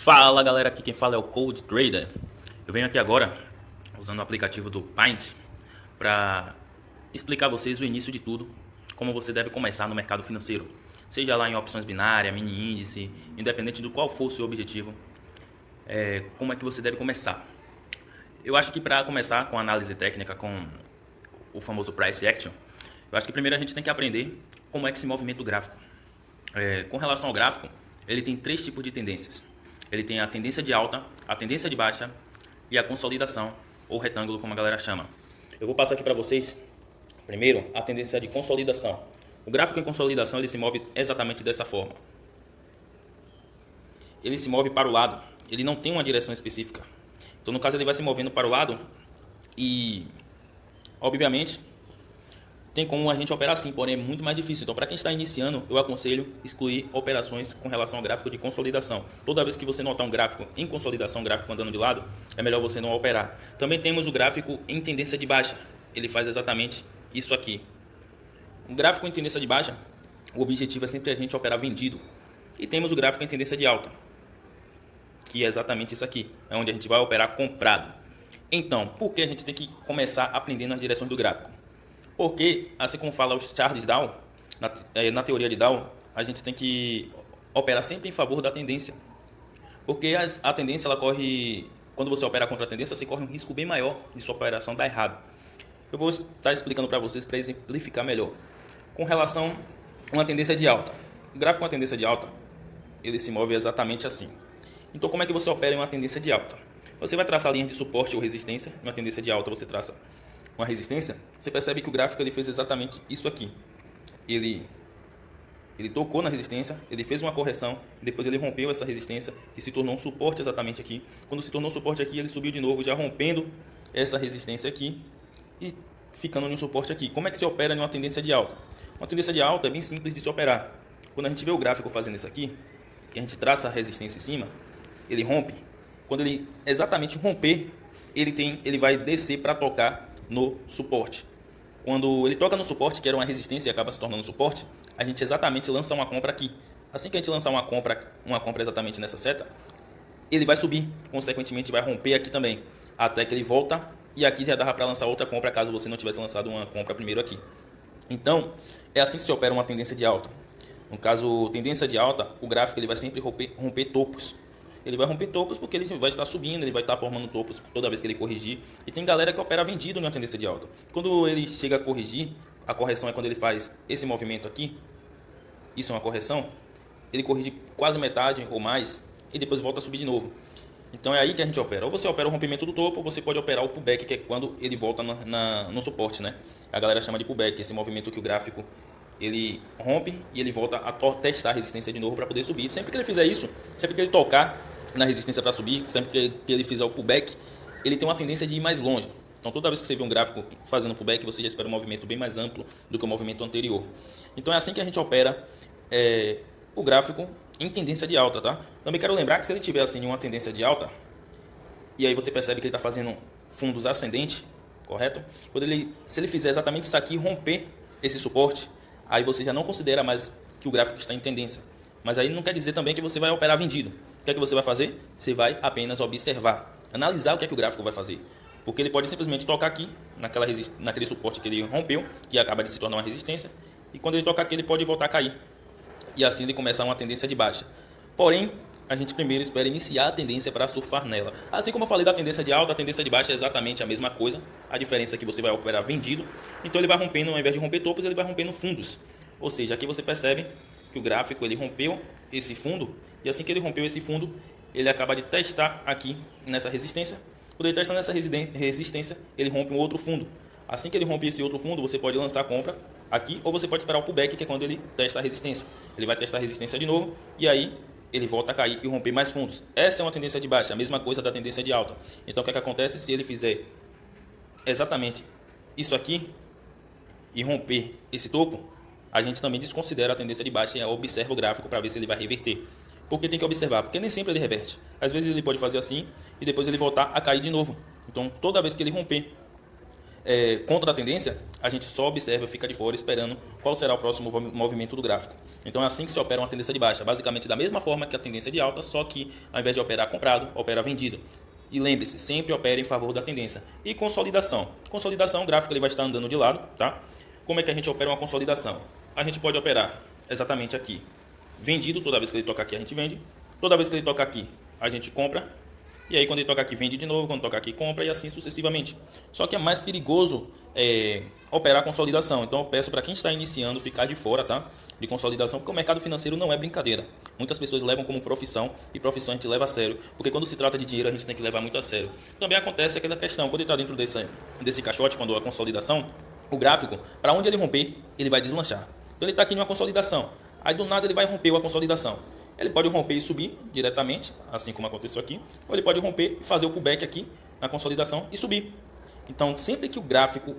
Fala galera, aqui quem fala é o Cold Trader. Eu venho aqui agora usando o aplicativo do Paint para explicar a vocês o início de tudo, como você deve começar no mercado financeiro, seja lá em opções binárias, mini índice, independente do qual for o seu objetivo, como é que você deve começar. Eu acho que para começar com a análise técnica, com o famoso Price Action, eu acho que primeiro a gente tem que aprender como é que se movimenta o gráfico. Com relação ao gráfico, ele tem três tipos de tendências. Ele tem a tendência de alta, a tendência de baixa e a consolidação, ou retângulo, como a galera chama. Eu vou passar aqui para vocês, primeiro, a tendência de consolidação. O gráfico em consolidação ele se move exatamente dessa forma. Ele se move para o lado, ele não tem uma direção específica. Então, no caso, ele vai se movendo para o lado e, obviamente, tem como a gente operar assim, porém é muito mais difícil. Então, para quem está iniciando, eu aconselho excluir operações com relação ao gráfico de consolidação. Toda vez que você notar um gráfico em consolidação, um gráfico andando de lado, é melhor você não operar. Também temos o gráfico em tendência de baixa. Ele faz exatamente isso aqui. O gráfico em tendência de baixa, o objetivo é sempre a gente operar vendido. E temos o gráfico em tendência de alta, que é exatamente isso aqui. É onde a gente vai operar comprado. Então, por que a gente tem que começar aprendendo as direções do gráfico? Porque, assim como fala o Charles Dow, na teoria de Dow, a gente tem que operar sempre em favor da tendência. Porque a tendência, ela corre, quando você opera contra a tendência, você corre um risco bem maior de sua operação dar errado. Eu vou estar explicando para vocês para exemplificar melhor. Com relação a uma tendência de alta. O gráfico com a tendência de alta, ele se move exatamente assim. Então, como é que você opera em uma tendência de alta? Você vai traçar linhas de suporte ou resistência. Em uma tendência de alta, você traça uma resistência. Você percebe que o gráfico ele fez exatamente isso aqui. Ele tocou na resistência, ele fez uma correção, depois ele rompeu essa resistência, que se tornou um suporte exatamente aqui. Quando se tornou suporte aqui, ele subiu de novo, já rompendo essa resistência aqui e ficando em um suporte aqui. Como é que se opera em uma tendência de alta? Uma tendência de alta é bem simples de se operar. Quando a gente vê o gráfico fazendo isso aqui, que a gente traça a resistência em cima, ele rompe. Quando ele exatamente romper, ele vai descer para tocar no suporte. Quando ele toca no suporte, que era uma resistência e acaba se tornando suporte, a gente exatamente lança uma compra aqui. Assim que a gente lançar uma compra exatamente nessa seta, ele vai subir, consequentemente vai romper aqui também, até que ele volta e aqui já dava para lançar outra compra caso você não tivesse lançado uma compra primeiro aqui. Então, é assim que se opera uma tendência de alta. No caso, tendência de alta, o gráfico ele vai sempre romper topos. Ele vai romper topos porque ele vai estar subindo, ele vai estar formando topos toda vez que ele corrigir. E tem galera que opera vendido numa tendência de alta. Quando ele chega a corrigir, a correção é quando ele faz esse movimento aqui. Isso é uma correção. Ele corrige quase metade ou mais e depois volta a subir de novo. Então é aí que a gente opera. Ou você opera o rompimento do topo, ou você pode operar o pullback, que é quando ele volta no suporte, né? A galera chama de pullback, esse movimento que o gráfico ele rompe e ele volta a testar a resistência de novo para poder subir. Sempre que ele fizer isso, sempre que ele tocar na resistência para subir, sempre que ele fizer o pullback, ele tem uma tendência de ir mais longe. Então toda vez que você vê um gráfico fazendo pullback, você já espera um movimento bem mais amplo do que o movimento anterior. Então é assim que a gente opera o gráfico em tendência de alta, tá? Também quero lembrar que se ele tiver assim uma tendência de alta, e aí você percebe que ele está fazendo fundos ascendentes, correto? Se ele fizer exatamente isso aqui, romper esse suporte, aí você já não considera mais que o gráfico está em tendência. Mas aí não quer dizer também que você vai operar vendido. O que é que você vai fazer? Você vai apenas observar, analisar o que é que o gráfico vai fazer. Porque ele pode simplesmente tocar aqui, naquele suporte que ele rompeu, que acaba de se tornar uma resistência, e quando ele tocar aqui, ele pode voltar a cair. E assim ele começar uma tendência de baixa. Porém, a gente primeiro espera iniciar a tendência para surfar nela. Assim como eu falei da tendência de alta, a tendência de baixa é exatamente a mesma coisa. A diferença é que você vai operar vendido. Então ele vai rompendo, ao invés de romper topos, ele vai rompendo fundos. Ou seja, aqui você percebe que o gráfico ele rompeu esse fundo. E assim que ele rompeu esse fundo, ele acaba de testar aqui nessa resistência. Quando ele testa nessa resistência, ele rompe um outro fundo. Assim que ele rompe esse outro fundo, você pode lançar a compra aqui, ou você pode esperar o pullback, que é quando ele testa a resistência. Ele vai testar a resistência de novo, e aí ele volta a cair e romper mais fundos. Essa é uma tendência de baixa, a mesma coisa da tendência de alta. Então o que é que acontece se ele fizer exatamente isso aqui e romper esse topo? A gente também desconsidera a tendência de baixa e observa o gráfico para ver se ele vai reverter. Por que tem que observar? Porque nem sempre ele reverte. Às vezes ele pode fazer assim e depois ele voltar a cair de novo. Então toda vez que ele romper contra a tendência, a gente só observa, fica de fora esperando qual será o próximo movimento do gráfico. Então é assim que se opera uma tendência de baixa, basicamente da mesma forma que a tendência de alta, só que ao invés de operar comprado, opera vendido. E lembre-se, sempre opera em favor da tendência. E consolidação. Consolidação, o gráfico ele vai estar andando de lado, tá? Como é que a gente opera uma consolidação? A gente pode operar exatamente aqui. Vendido, toda vez que ele toca aqui a gente vende. Toda vez que ele toca aqui a gente compra. E aí quando ele toca aqui vende de novo, quando toca aqui compra e assim sucessivamente. Só que é mais perigoso operar consolidação. Então eu peço para quem está iniciando ficar de fora, tá? De consolidação, porque o mercado financeiro não é brincadeira. Muitas pessoas levam como profissão e profissão a gente leva a sério. Porque quando se trata de dinheiro a gente tem que levar muito a sério. Também acontece aquela questão, quando ele está dentro desse caixote, quando a consolidação, o gráfico, para onde ele romper, ele vai deslanchar. Então ele está aqui numa consolidação. Aí do nada ele vai romper a consolidação. Ele pode romper e subir diretamente, assim como aconteceu aqui, ou ele pode romper e fazer o pullback aqui na consolidação e subir. Então, sempre que o gráfico,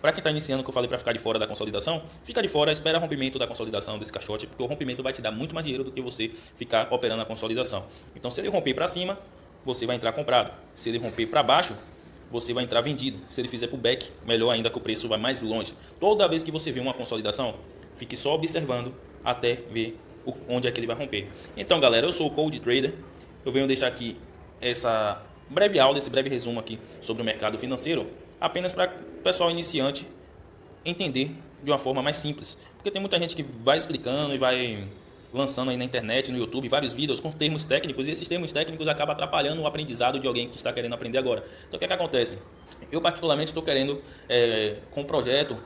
para quem está iniciando, que eu falei para ficar de fora da consolidação, fica de fora, espera o rompimento da consolidação desse caixote, porque o rompimento vai te dar muito mais dinheiro do que você ficar operando a consolidação. Então, se ele romper para cima, você vai entrar comprado. Se ele romper para baixo, você vai entrar vendido. Se ele fizer pullback, melhor ainda que o preço vai mais longe. Toda vez que você vê uma consolidação, fique só observando até ver onde é que ele vai romper. Então, galera, eu sou o Cold Trader. Eu venho deixar aqui essa breve aula, esse breve resumo aqui sobre o mercado financeiro, apenas para o pessoal iniciante entender de uma forma mais simples. Porque tem muita gente que vai explicando e vai lançando aí na internet, no YouTube, vários vídeos com termos técnicos, e esses termos técnicos acabam atrapalhando o aprendizado de alguém que está querendo aprender agora. Então, o que é que acontece? Eu, particularmente, estou querendo, com um projeto,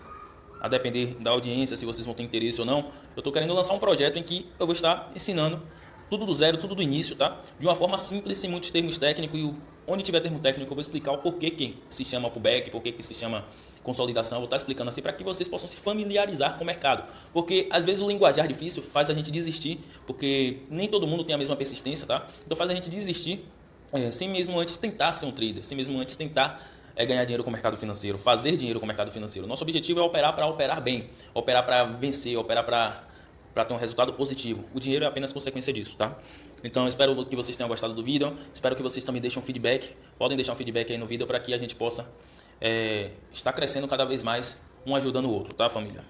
a depender da audiência, se vocês vão ter interesse ou não, eu estou querendo lançar um projeto em que eu vou estar ensinando tudo do zero, tudo do início, tá? De uma forma simples, sem muitos termos técnicos, e onde tiver termo técnico eu vou explicar o porquê que se chama pullback, porquê que se chama consolidação, eu vou estar explicando assim para que vocês possam se familiarizar com o mercado. Porque às vezes o linguajar difícil faz a gente desistir, porque nem todo mundo tem a mesma persistência, tá? Então faz a gente desistir sem mesmo antes tentar ser um trader, sem mesmo antes tentar ganhar dinheiro com o mercado financeiro, fazer dinheiro com o mercado financeiro. Nosso objetivo é operar para operar bem, operar para vencer, operar para ter um resultado positivo. O dinheiro é apenas consequência disso, tá? Então, espero que vocês tenham gostado do vídeo. Espero que vocês também deixem um feedback. Podem deixar um feedback aí no vídeo para que a gente possa estar crescendo cada vez mais, um ajudando o outro, tá, família?